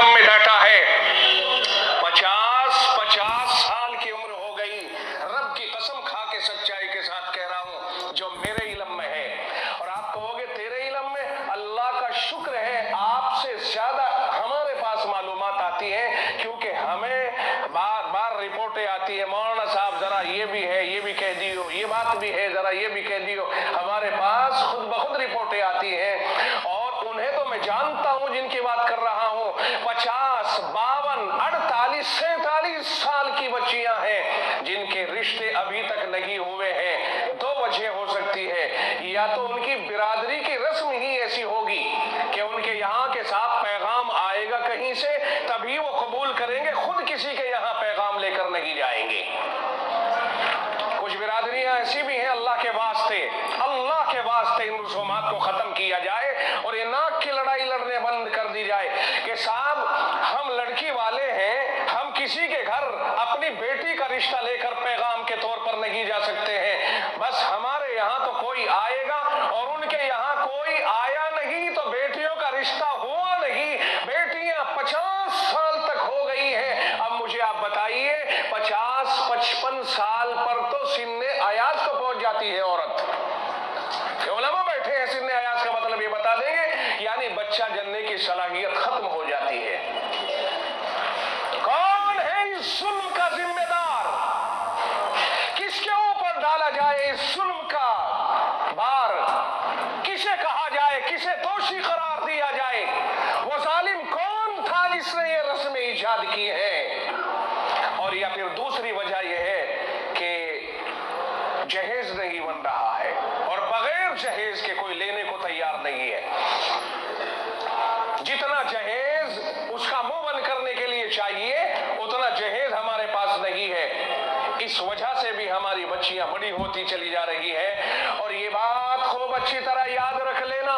میں ڈاٹا ہے 50 سال کی عمر ہو گئی، رب کی قسم کھا کے سچائی کے ساتھ کہہ رہا ہوں، جو میرے علم میں ہے۔ اور آپ کہو گے تیرے علم میں؟ اللہ کا شکر ہے آپ سے زیادہ ہمارے پاس معلومات آتی ہیں، کیونکہ ہمیں بار بار رپورٹیں آتی ہیں، مولانا صاحب ذرا یہ بھی ہے، یہ بھی کہہ دیو، یہ بات بھی ہے، ذرا یہ بھی کہہ دیو۔ ہمارے پاس خود بخود رپورٹیں آتی ہیں، اور انہیں تو میں جانتا ہوں جن کی بات کر رہا ہوں۔ 50 52 48 47 سال کی بچیاں ہیں جن کے رشتے ابھی تک نہیں ہوئے ہیں۔ دو وجہ ہو سکتی ہے، یا تو ان کی برادری کی رسم ہی ایسی ہوگی کہ ان کے یہاں کے ساتھ پیغام آئے گا کہیں سے، تبھی وہ قبول کریں گے، خود کسی کے یہاں پیغام لے کر نہیں جائیں گے۔ کچھ برادریاں ایسی بھی ہیں، اللہ کے واسطے ان رسومات کو ختم کیا جائے اور یہ ناک کی لڑائی لڑنے بند کر دی جائے کہ صاحب ہم لڑکی والے ہیں، ہم کسی کے گھر اپنی بیٹی کا رشتہ لے کر پیغام کے طور پر نہیں جا سکتے ہیں، بس ہمارے یہاں تو کوئی آئے گا اور ان کے یہاں کوئی آیا نہیں تو بیٹیوں کا رشتہ ہوا نہیں۔ بیٹیاں 50 سال تک ہو گئی ہیں، اب مجھے آپ بتائیے 50 55 سال پر تو سن ایاز کو پہنچ جاتی ہے عورت۔ علماء بیٹھے ہیں، سن ایاز کا مطلب یہ بتا دیں گے، یعنی بچہ جننے کی صلاحیت ختم ہو جاتی ہے۔ کون ہے اس ظلم کا ذمہ دار؟ کس کے اوپر ڈالا جائے اس ظلم کا بار؟ کسے کہا جائے، کسے دوشی قرار دیا جائے؟ وہ ظالم کون تھا جس نے یہ رسمیں ایجاد کی ہیں؟ اور یا پھر دوسری وجہ یہ ہے کہ جہیز نہیں بن رہا ہے، اور بغیر جہیز کے کوئی لینے کو تیار نہیں ہے۔ جتنا جہیز اس کا منہ بند کرنے کے لیے چاہیے اتنا جہیز ہمارے پاس نہیں ہے۔ اس وجہ سے بھی ہماری بچیاں بڑی ہوتی چلی جا رہی ہے، اور یہ بات خوب اچھی طرح یاد رکھ لینا،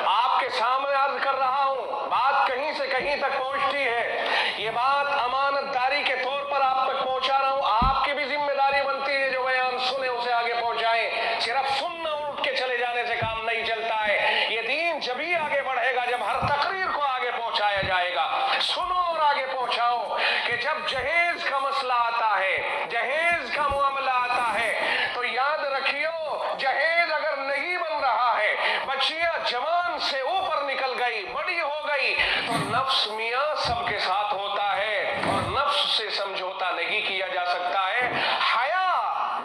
آپ کے سامنے عرض کر رہا ہوں، بات کہیں سے کہیں تک پہنچتی ہے، یہ بات امانت داری کے طور پر آپ تک پہنچا رہا ہوں۔ آپ کی بھی ذمہ داری بنتی ہے جو بیان سنے اسے آگے پہنچائیں، صرف سننا اور اٹھ کے چلے جانے سے کام نہیں چلتا ہے۔ یہ دین جبھی آگے بڑھے گا جب ہر تقریر کو آگے پہنچایا جائے گا۔ سنو اور آگے پہنچاؤ کہ جب جہیز کا مسئلہ آتا ہے، جہیز کا معاملہ آتا ہے، تو یاد رکھیو جہیز اگر نہیں بن رہا ہے، بچیاں جوان سے اوپر نکل گئی، بڑی ہو گئی، تو نفس میاں سب کے ساتھ ہوتا ہے اور نفس سے سمجھوتا نہیں کیا جا سکتا ہے۔ حیا،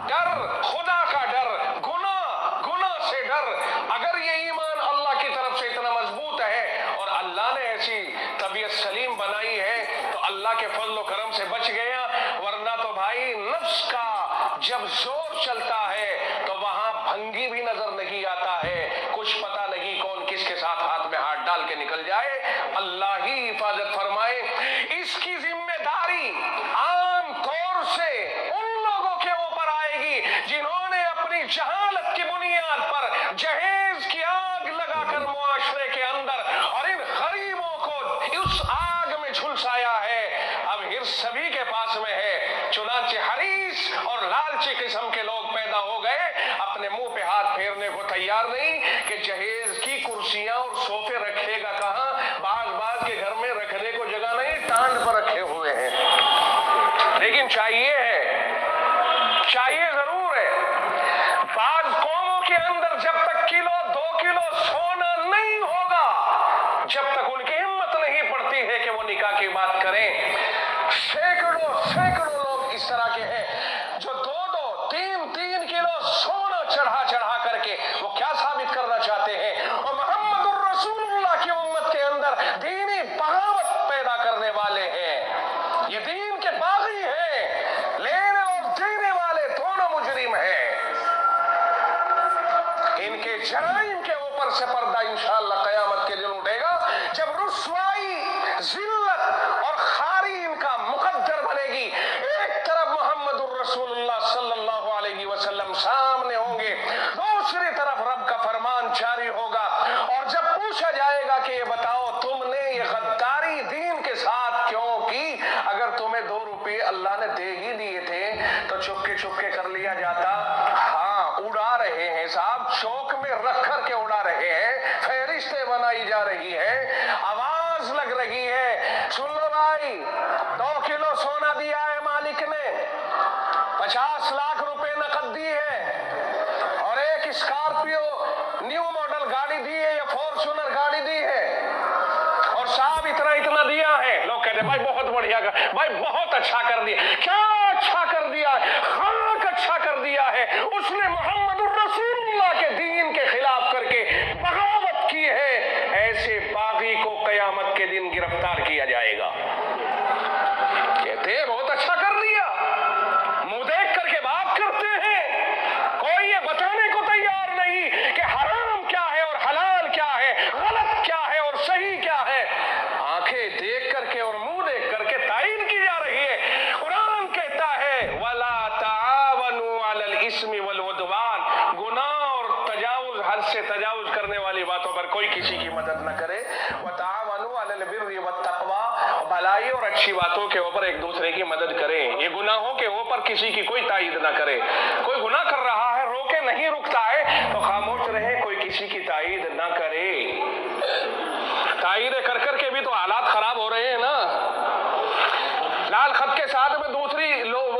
ڈر، خدا کا ڈر، گناہ سے ڈر، اگر یہ ایمان اللہ کی طرف سے اتنا مضبوط ہے اور اللہ نے ایسی طبیعت سلیم بنائی ہے تو اللہ کے فضل و کرم سے بچ گیا، ورنہ تو بھائی نفس کا جب زور چلتا ہے تو وہاں بھنگی بھی نظر نہیں آتا ہے، کچھ پتہ نہیں کون کس کے ساتھ ہاتھ میں ہاتھ ڈال کے نکل جائے۔ اللہ ہی حفاظت فرمائے۔ اس کی ذمہ داری عام طور سے ان لوگوں کے اوپر آئے گی جنہوں نے اپنی جہالت کی بنیاد پر جہیز کی آگ لگا کر معاشرے کے اندر اور ان غریبوں کو اس آگ میں جھلسایا ہے۔ اب ہرس سبھی کے پاس میں ہے، چنانچہ حریص اور لالچی قسم کے لوگ پیدا ہو گئے، اپنے منہ پہ ہاتھ پھیرنے کو تیار نہیں کہ جہیز کی کرسیاں اور صوفے رکھے گا کہاں، بعض کے گھر میں رکھنے کو جگہ نہیں، ٹانڈ پر رکھے ہوئے ہیں، لیکن چاہیے ضرور ہے۔ بعض قوموں کے اندر جب تک کلو 2 کلو سونا نہیں ہوگا، جب تک ان کی ہمت نہیں پڑتی ہے کہ وہ نکاح کی بات کریں۔ سینکڑوں لوگ اس طرح کے ہیں جو 2 3 کلو سونا چڑھا کر کے وہ کیا ثابت کرنا چاہتے ہیں، اور محمد الرسول اللہ کی امت کے اندر دینی بغاوت پیدا کرنے والے ہیں، یہ دین کے باغی ہیں، لینے اور دینے والے دونوں مجرم ہیں۔ ان کے جرائم کے اوپر سے پردہ انشاءاللہ قیامت کے دن اٹھے گا، جب رسوائی، ذلت اور خاری ان کا مقدر بنے گی۔ ایک طرف محمد الرسول اللہ صلی اللہ علیہ وسلم سامنے ہوں گے، دوسری طرف رب کا فرمان جاری ہوگا، اور جب پوچھا جائے گا کہ یہ بتاؤ تم نے یہ غداری دین کے ساتھ کیوں کی؟ اگر تمہیں 2 روپے اللہ نے دے ہی دیے تھے تو چپکے کر لیا جاتا۔ ہاں اڑا رہے ہیں صاحب، چوک میں رکھ کر کے اڑا رہے ہیں، فہرستیں بنائی جا رہی ہے، آواز لگ رہی ہے، सुन लो भाई, 2 किलो सोना दिया है मालिक ने, 50 लाख रुपए नकद दी है और एक स्कॉर्पियो न्यू मॉडल गाड़ी दी है या फॉर्च्यूनर गाड़ी दी है, और साहब इतना इतना दिया है। लोग कहते हैं भाई बहुत बढ़िया भाई बहुत अच्छा कर दिया। क्या अच्छा कर दिया है? खाक अच्छा कर दिया है। उसने मोहम्मदुर रसूलुल्लाह के दीन के खिलाफ करके बगावत की है। ऐसे बागी को कयामत के दिन गिरफ्तार किया जाएगा। कहते हैं बहुत अच्छा कर दिया, मुंह देख करके बात करते हैं। कोई ये बताने को तैयार नहीं कि हराम क्या है और हलाल क्या है, गलत क्या है और सही क्या है। आंखें देख करके और मुंह देख करके तायीन की जा रही है। कुरान कहता है वला तावनु अलल इस्मि वल उद्वान, गुनाह और तजावुज, हद से तजावुज करने वाली बातों पर कोई किसी की मदद न करे। व तावनु अलल बिर्रि वत तक़वा, भलाई और अच्छी बातों के ऊपर एक दूसरे की मदद करें। ये गुनाहों के ऊपर किसी की कोई तायीद ना करे। कोई गुनाह कर रहा है, रोके नहीं रुकता है तो खामोश रहे, कोई किसी की तायीद ना करे। तायीद कर करके भी तो हालात खराब हो रहे हैं ना। लाल खत के साथ में दूसरी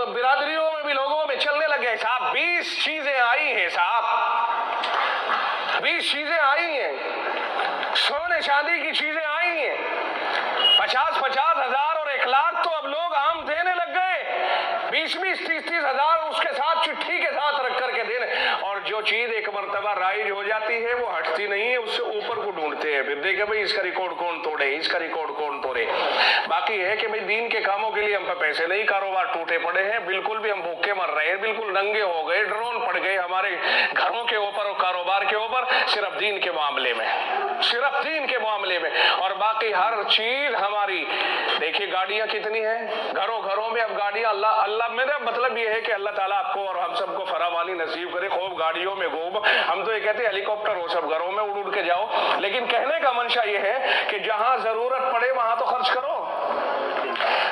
बिरादरियों में भी लोगों में चलने लगे साहब। 20 चीजें आई हैं साहब, 20 चीजें आई हैं, सोने चांदी की चीजें आई हैं। 50-50 हजार और 1 लाख तो अब लोग आम देने लग गए। 20-20, 30-30 हजार उसके साथ चिट्ठी के साथ रख करके देने। और जो चीज एक मर्तबा राइज हो जाती है वो हटती नहीं है, उससे ऊपर को ढूंढते हैं। फिर देखे भाई इसका रिकॉर्ड कौन तोड़े, इसका रिकॉर्ड कौन तोड़े। बाकी है कि भाई दीन के कामों के लिए हम पे पैसे नहीं, कारोबार टूटे पड़े हैं, बिल्कुल भी हम भूखे मर रहे हैं, बिल्कुल नंगे हो गए, ड्रोन पड़ गए हमारे घरों के ऊपर और कारोबार के ऊपर, सिर्फ दीन के मामले में, सिर्फ दीन के मामले में। और बाकी हर चीज हमारी, देखिए गाड़ियां कितनी हैं घरों घरों में। अब गाड़ियां अल्लाह मेरा मतलब ये है कि अल्लाह ताला आपको और हम सबको फरावानी नसीब करे, खूब गाड़ियों में घूम। हम तो ये कहते हैं हेलीकॉप्टर हो, सब घरों में उड़ उड़ के जाओ। लेकिन कहने का मंशा ये है कि जहां जरूरत पड़े वहां तो खर्च करो।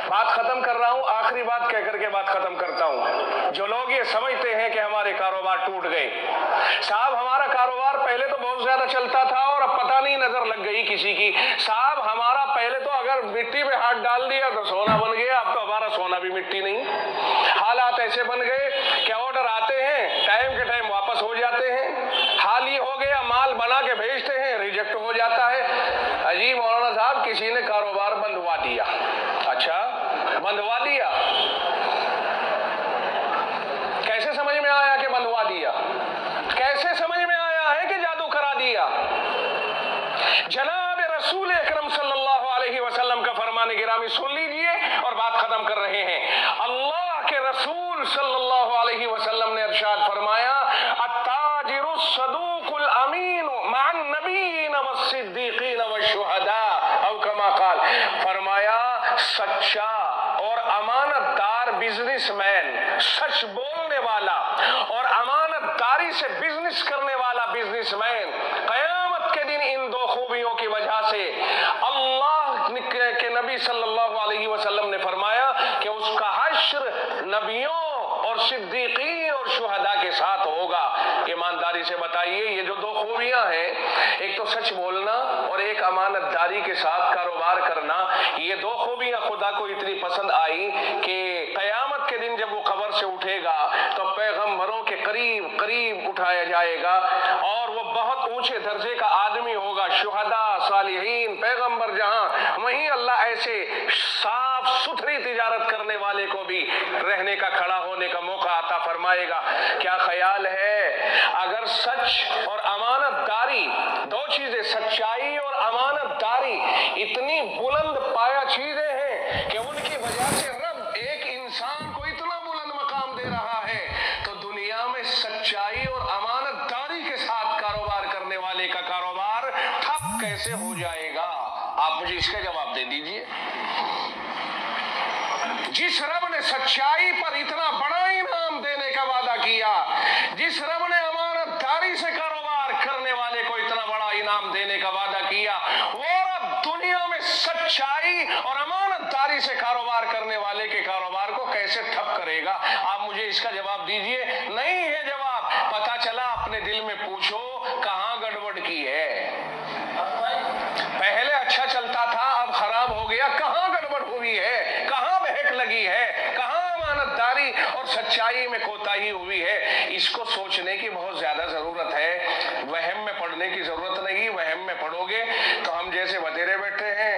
बात खत्म कर रहा हूं, आखिरी बात कह करके बात खत्म करता हूं। जो लोग ये समझते हैं कि हमारे कारोबार टूट गए, साहब हमारा कारोबार पहले तो बहुत ज्यादा चलता था और अब पता नहीं नजर लग गई किसी की। साहब हमारा पहले तो अगर मिट्टी में हाथ डाल दिया तो सोना बन गया, अब तो हमारा सोना भी मिट्टी नहीं। हालात ऐसे बन गए कि ऑर्डर आते हैं, टाइम के टाइम वापस हो जाते हैं। हाल ये हो गया माल बना के भेजते हैं, रिजेक्ट हो जाता है। अजी मौलाना साहब किसी ने कारोबार बंधवा दिया। अच्छा बंधवा दिया, कैसे समझ में आया कि बंधवा दिया? कैसे समझ में आया है कि जादू करा दिया? जनाब रसूल अकरम सल्लल्लाहु अलैहि वसल्लम का फरमान गिरामी सुन लीजिए और बात खत्म कर रहे हैं। अल्लाह के रसूल सल्लल्लाहु अलैहि वसल्लम ने इरशाद फरमाया अत्ताजिरु सदूकुल अमीन मअन नबिय्यिन वस्सिद्दीकीन वशुहदा औ कमा क़ाल, फरमाया सच्चा और अमानतदार बिजनेसमैन, सच बोलने वाला और अमानतदारी से बिजनेस करने वाला बिजनेसमैन कयामत के दिन इन 2 खूबियों की वजह से अल्लाह के नबी सल्लल्लाहु अलैहि वसल्लम ने फरमाया कि उसका हश्र नबियों और सिद्दीकीन और शुहदा के साथ होगा। ईमानदारी से बताइए ये जो 2 खूबियां हैं, एक तो सच बोलना और एक अमानतदारी के साथ कारोबार करना, ये 2 खूबियां खुदा को इतनी पसंद आई कि कयामत के दिन जब वो कब्र से उठेगा तो पैगंबरों के करीब करीब उठाया जाएगा और वो बहुत ऊंचे दर्जे का आदमी होगा। शुहदा, सालिहीन, पैगंबर जहां, वहीं अल्लाह ऐसे साफ सुथरी तिजारत करने वाले को भी रहने का, खड़ा होने का मौका अता फरमाएगा। क्या ख्याल है अगर सच और अमानतदारी, 2 चीजें, सच्चाई और अमानतदारी इतनी बुलंद पाया चीजें हैं कि उनकी वजह से रब एक इंसान को इतना बुलंद मकाम दे रहा है, तो दुनिया में सच्चाई और अमानतदारी के साथ कारोबार करने वाले का कारोबार ठप कैसे हो जाएगा? आप मुझे इसका जवाब दे दीजिए। जिस रब ने सच्चाई पर इतना बड़ा इनाम देने का वादा किया, जिस रब ने अमानतदारी से कारोबार करने वाले को इतना बड़ा इनाम देने का वादा किया, वो रब दुनिया में सच्चाई और अमानतदारी से कारोबार करने वाले के कारोबार को कैसे ठप करेगा? आप मुझे इसका जवाब दीजिए। नहीं है जवाब, पता चला अपने दिल में पूछो कहां गड़बड़ की है। पहले अच्छा चलता था अब खराब हो गया, कहां सच्चाई में कोताही हुई है, इसको सोचने की बहुत ज्यादा जरूरत है। वहम में पढ़ने की जरूरत नहीं। वहम में पढ़ोगे तो हम जैसे बतेरे बैठे हैं,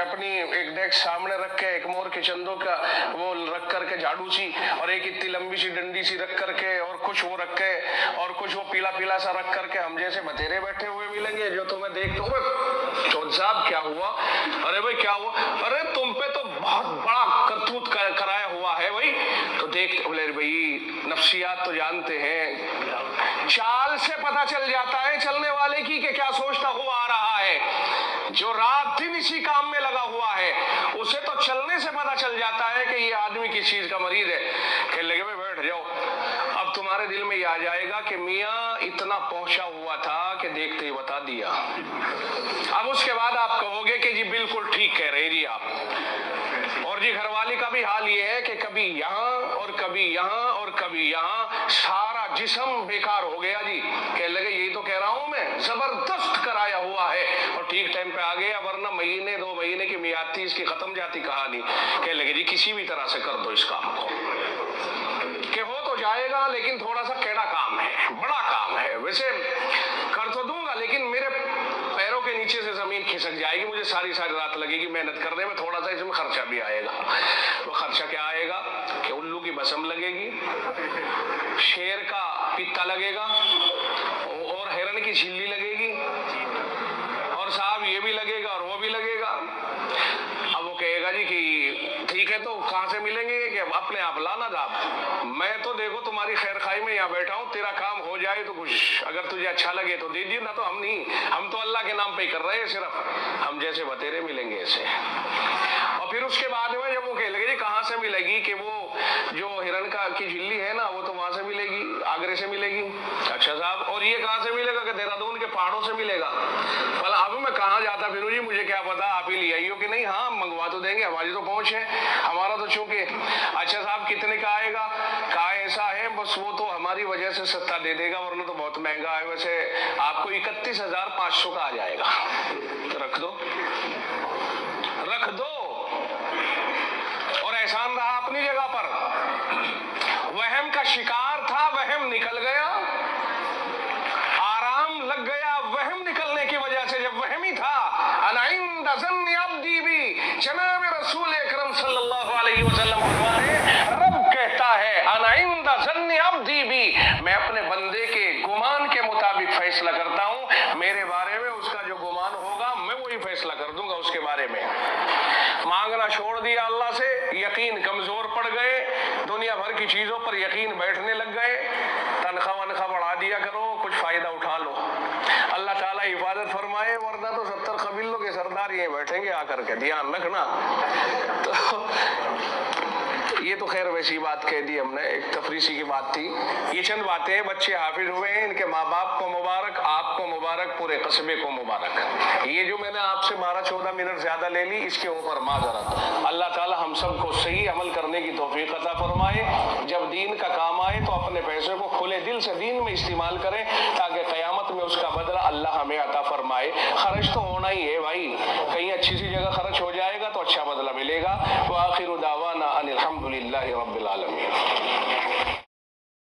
अपनी एक डेस्क सामने रख के, एक मोर के चंदों का वो रख करके झाड़ू सी, और एक इतनी लंबी सी डंडी सी रख करके, और कुछ वो रख के, और कुछ वो पीला पीला सा रख करके हम जैसे बतेरे बैठे हुए मिलेंगे, जो तुम्हें देख तो चौधरी साहब क्या हुआ, अरे भाई क्या हुआ, अरे तुम पे तो बहुत बड़ा करतूत कराया हुआ है भाई। तो देख बोले भाई नफ्सियात तो जानते हैं, चाल से पता चल जाता है चलने वाले की कि क्या सोचता हुआ आ रहा है। जो रात दिन इसी काम में लगा हुआ है उसे तो चलने से पता चल जाता है कि ये आदमी किस चीज का मरीज है। कहने लगे भाई बैठ जाओ। अब तुम्हारे दिल में ये आ जाएगा कि मियाँ इतना पहुंचा हुआ था कि देखते ही बता दिया। अब उसके बाद आप कहोगे कि जी बिल्कुल ठीक कह रहे जी आप। और जी घरवाली का भी हाल ये है कि कभी यहाँ और कभी यहाँ और कभी यहाँ, सारा जिस्म बेकार हो गया जी। कहने लगे यही तो कह रहा हूं मैं, जबरदस्त कराया हुआ है और ठीक टाइम पे आ गया, वरना महीने 2 महीने की मियाद थी, इसकी खत्म जाती कहानी। कहने लगे जी किसी भी तरह से कर दो इस काम को, कि हो तो जाएगा लेकिन थोड़ा सा कैड़ा काम है, बड़ा काम है। वैसे कर तो दूंगा लेकिन मेरे पैरों के नीचे से जमीन खिसक जाएगी, मुझे सारी सारी रात लगेगी मेहनत करने में, थोड़ा सा इसमें खर्चा भी आएगा। वो खर्चा क्या आएगा कि उल्लू की बसम लगेगी, शेर का पित्ता लगेगा, और हिरण की झिल्ली लगेगी, और साहब ये भी लगेगा और वो भी लगेगा। अब वो कहेगा जी कि ठीक है तो कहाँ से मिलेंगे, कि अपने आप लाना आप, मैं तो देखो तुम्हारी खैर खाई में यहाँ बैठा हूँ, तेरा काम हो जाए तो कुछ अगर तुझे अच्छा लगे तो दे दिए, ना तो हम नहीं, हम तो अल्लाह के नाम पे ही कर रहे हैं सिर्फ, हम जैसे बतेरे मिलेंगे ऐसे। और फिर उसके बाद में जब वो कह लगे जी कहाँ से मिलेगी, कि वो जो हिरण का की झिल्ली है ना वो तो वहां से मिलेगी, आगरे से मिलेगी। अच्छा साहब और ये कहाँ से मिलेगा, कि देहरादून के पहाड़ों से मिलेगा। बोला अब मैं कहाँ जाता फिरूं जी, मुझे क्या पता, आप ही ले आइयो कि नहीं। हाँ मंगवा तो देंगे, हमारी तो पहुंच है, हमारा तो चूंकि। अच्छा साहब कितने का आएगा, कहा ऐसा है बस वो तो हमारी वजह से सस्ता दे देगा, वरना तो बहुत महंगा है, वैसे आपको 31,500 का आ जाएगा, तो रख दो रख दो। और एहसान रहा अपनी जगह पर, वहम का शिकार था, वहम निकल गया, आराम लग गया वहम निकलने की वजह से। जब वहम ही था, अना इंदा ज़न्नि अब्दी बी, जनाब रसूल अकरम सल्लल्लाहु अलैहि वसल्लम फरमाते हैं, रब कहता है अना इंदा ज़न्नि अब्दी बी, मैं अपने बंदे के गुमान के मुताबिक फैसला करता हूं, मेरे बारे में उसका जो गुमान होगा मैं वही फैसला कर दूंगा उसके बारे में। मांगना छोड़ दिया अल्लाह से, यकीन कमजोर पड़ गए, दुनिया भर की चीजों पर यकीन बैठने लग गए, तनख्वाह वनख्वाह बढ़ा दिया करो, कुछ फायदा उठा लो, अल्लाह ताला हिफाजत फरमाए, वरना तो 70 कबीलों के सरदार ये बैठेंगे आकर के, ध्यान रखना। तो ये तो खैर वैसी बात कह दी हमने, एक तफरीसी की बात थी। ये चंद बातें, बच्चे हाफिज हुए हैं, इनके माँ बाप को मुबारक, आपको मुबारक, पूरे कस्बे को मुबारक। ये जो मैंने आपसे 12-14 मिनट ज्यादा ले ली, इसके ऊपर माजरत। अल्लाह ताला हम सबको सही अमल करने की तौफीक अता फरमाए। जब दीन का काम आए तो अपने पैसे को खुले दिल से दीन में इस्तेमाल करें, ताकि क़यामत में उसका बदला अल्लाह हमें अता फरमाए। खर्च तो होना ही है भाई, कहीं अच्छी सी जगह खर्च हो जाएगा तो अच्छा बदला मिलेगा। व आखिरु दावाना अनिल हम्दुलिल्लाहि रब्बिल आलमीन।